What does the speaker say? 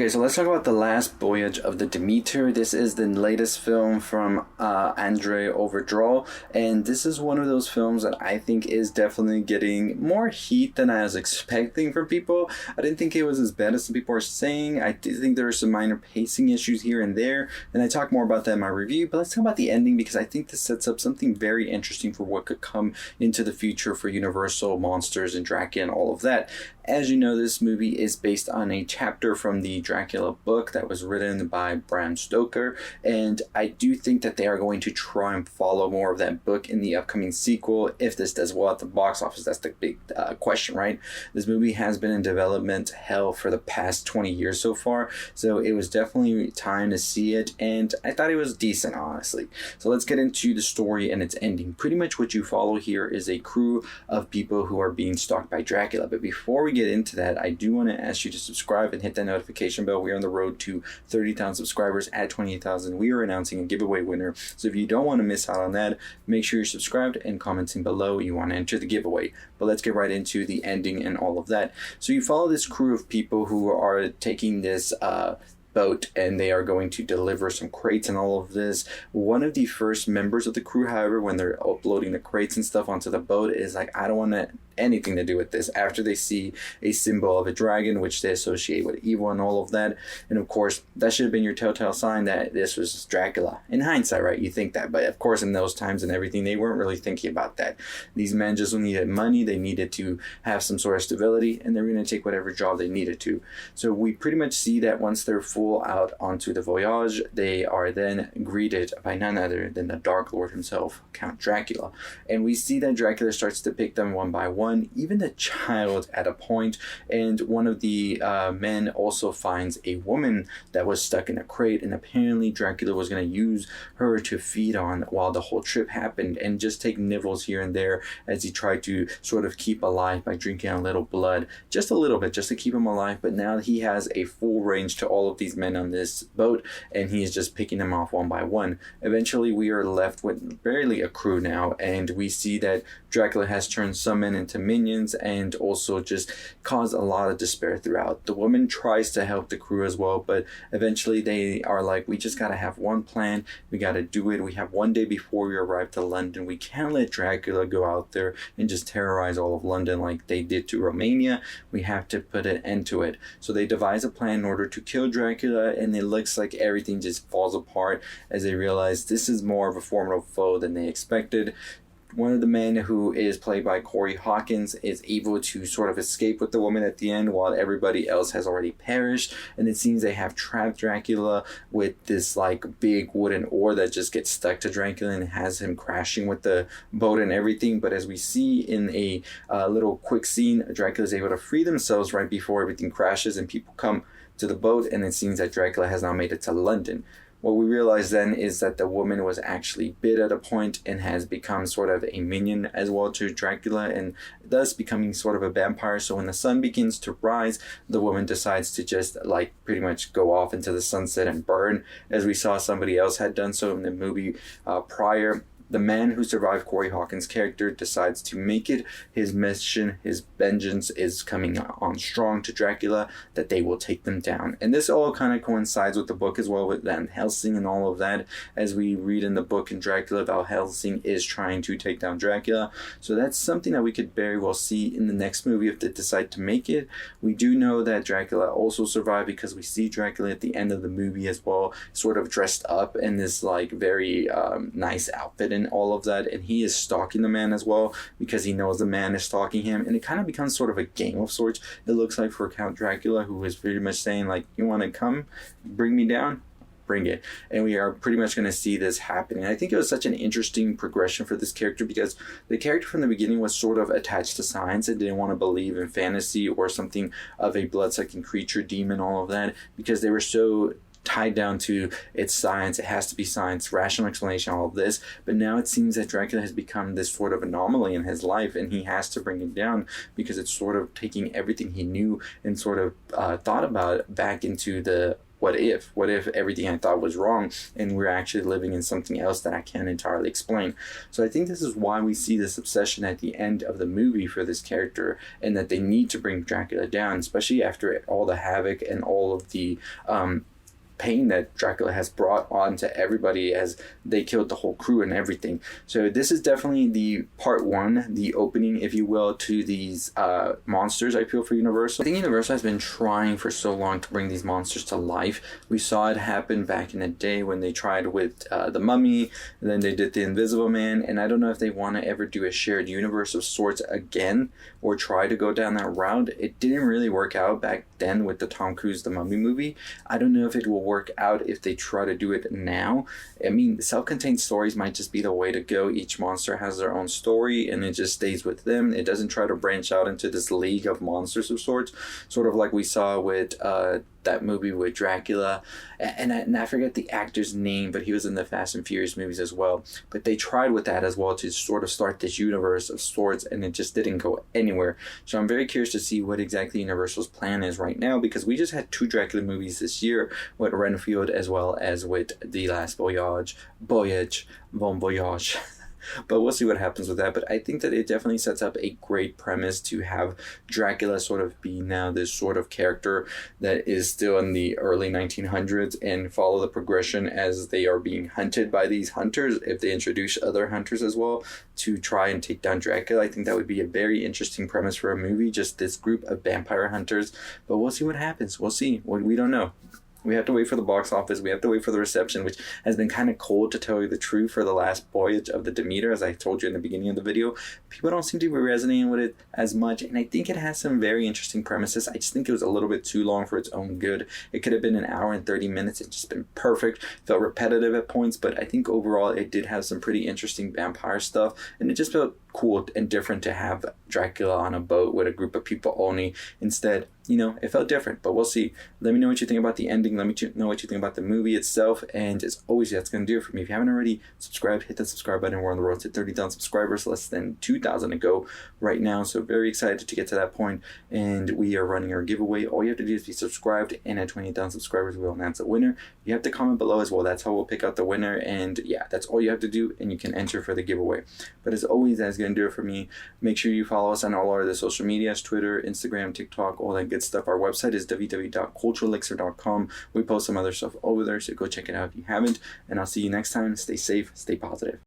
Okay, so let's talk about The Last Voyage of the Demeter. This is the latest film from Andre Overdraw, and this is one of those films that I think is definitely getting more heat than I was expecting from people. I didn't think it was as bad as some people are saying. I do think there are some minor pacing issues here and there, and I talk more about that in my review, but let's talk about the ending because I think this sets up something very interesting for what could come into the future for Universal monsters and Dracula and all of that. As you know, this movie is based on a chapter from the Dracula book that was written by Bram Stoker, and I do think that they are going to try and follow more of that book in the upcoming sequel. If this does well at the box office, that's the big question, right? This movie has been in development hell for the past 20 years so far, so it was definitely time to see it, and I thought it was decent, honestly. So let's get into the story and its ending. Pretty much what you follow here is a crew of people who are being stalked by Dracula, but before we get into that, I do want to ask you to subscribe and hit that notification bell. We are on the road to 30,000 subscribers. At 28,000, we are announcing a giveaway winner. So if you don't want to miss out on that, make sure you're subscribed and commenting below you want to enter the giveaway. But let's get right into the ending and all of that. So you follow this crew of people who are taking this boat, and they are going to deliver some crates and all of this. One of the first members of the crew, however, when they're uploading the crates and stuff onto the boat, is like, I don't want anything to do with this, after they see a symbol of a dragon which they associate with evil and all of that. And of course that should have been your telltale sign that this was Dracula. In hindsight, right, you think that, but of course in those times and everything, they weren't really thinking about that. These men just needed money, they needed to have some sort of stability, and they're going to take whatever job they needed to. So we pretty much see that once they're full out onto the Voyage, they are then greeted by none other than the Dark Lord himself, Count Dracula. And we see that Dracula starts to pick them one by one, even the child at a point, and one of the men also finds a woman that was stuck in a crate, and apparently Dracula was going to use her to feed on while the whole trip happened, and just take nibbles here and there as he tried to sort of keep alive by drinking a little blood, just a little bit, just to keep him alive. But now he has a full range to all of these men on this boat, and he is just picking them off one by one. Eventually we are left with barely a crew now, and we see that Dracula has turned some men into minions and also just caused a lot of despair throughout. The woman tries to help the crew as well, but eventually they are like, we just gotta have one plan, we gotta do it, we have one day before we arrive to London, we can't let Dracula go out there and just terrorize all of London like they did to Romania, we have to put an end to it. So they devise a plan in order to kill Dracula, and it looks like everything just falls apart as they realize this is more of a formidable foe than they expected. One of the men, who is played by Corey Hawkins, is able to sort of escape with the woman at the end while everybody else has already perished, and it seems they have trapped Dracula with this like big wooden oar that just gets stuck to Dracula and has him crashing with the boat and everything. But as we see in a little quick scene, Dracula is able to free themselves right before everything crashes and people come to the boat, and it seems that Dracula has now made it to London. What we realize then is that the woman was actually bit at a point and has become sort of a minion as well to Dracula, and thus becoming sort of a vampire. So when the sun begins to rise, the woman decides to just like pretty much go off into the sunset and burn, as we saw somebody else had done so in the movie prior. The man who survived Corey Hawkins' character decides to make it his mission. His vengeance is coming on strong to Dracula, that they will take them down. And this all kind of coincides with the book as well, with Van Helsing and all of that. As we read in the book in Dracula, Van Helsing is trying to take down Dracula. So that's something that we could very well see in the next movie if they decide to make it. We do know that Dracula also survived because we see Dracula at the end of the movie as well, sort of dressed up in this like very nice outfit and all of that, and he is stalking the man as well because he knows the man is stalking him, and it kind of becomes sort of a game of sorts, it looks like, for Count Dracula, who is pretty much saying like, you want to come bring me down, bring it. And we are pretty much going to see this happening. I think it was such an interesting progression for this character, because the character from the beginning was sort of attached to science and didn't want to believe in fantasy or something of a blood-sucking creature, demon, all of that, because they were so tied down to its science. It has to be science, rational explanation, all of this. But now it seems that Dracula has become this sort of anomaly in his life, and he has to bring it down because it's sort of taking everything he knew and sort of thought about back into the what if everything I thought was wrong and we're actually living in something else that I can't entirely explain. So I think this is why we see this obsession at the end of the movie for this character, and that they need to bring Dracula down, especially after all the havoc and all of the pain that Dracula has brought on to everybody as they killed the whole crew and everything. So this is definitely the part one, the opening, if you will, to these monsters, I feel, for Universal. I think Universal has been trying for so long to bring these monsters to life. We saw it happen back in the day when they tried with the Mummy, and then they did the Invisible Man, and I don't know if they want to ever do a shared universe of sorts again, or try to go down that route. It didn't really work out back then with the Tom Cruise The Mummy movie. I don't know if it will work out if they try to do it now. I mean, self-contained stories might just be the way to go. Each monster has their own story and it just stays with them. It doesn't try to branch out into this league of monsters of sorts, sort of like we saw with that movie with Dracula, and I forget the actor's name, but he was in the Fast and Furious movies as well. But they tried with that as well to sort of start this universe of sorts, and it just didn't go anywhere. So I'm very curious to see what exactly Universal's plan is right now, because we just had 2 Dracula movies this year with Renfield as well as with The Last Voyage, Bon Voyage. But we'll see what happens with that. But I think that it definitely sets up a great premise to have Dracula sort of be now this sort of character that is still in the early 1900s, and follow the progression as they are being hunted by these hunters, if they introduce other hunters as well to try and take down Dracula. I think that would be a very interesting premise for a movie, just this group of vampire hunters. But we'll see what happens. We'll see. We don't know. We have to wait for the box office. We have to wait for the reception, which has been kind of cold, to tell you the truth, for the last Voyage of the Demeter, as I told you in the beginning of the video. People don't seem to be resonating with it as much, and I think it has some very interesting premises. I just think it was a little bit too long for its own good. It could have been an hour and 30 minutes. It's just been perfect. Felt repetitive at points, but I think overall it did have some pretty interesting vampire stuff, and it just felt cool and different to have Dracula on a boat with a group of people only. Instead, you know, it felt different, but we'll see. Let me know what you think about the ending. Let me know what you think about the movie itself. And as always, that's going to do it for me. If you haven't already subscribed, hit that subscribe button. We're on the road to 30,000 subscribers, less than 2,000 to go right now. So very excited to get to that point. And we are running our giveaway. All you have to do is be subscribed, and at 20,000 subscribers, we'll announce a winner. You have to comment below as well. That's how we'll pick out the winner. And yeah, that's all you have to do, and you can enter for the giveaway. But as always, that's going to do it for me. Make sure you follow us on all our other social medias, Twitter, Instagram, TikTok, all that good stuff. Our website is www.culturalelixir.com. We post some other stuff over there, so go check it out if you haven't. And I'll see you next time. Stay safe, stay positive.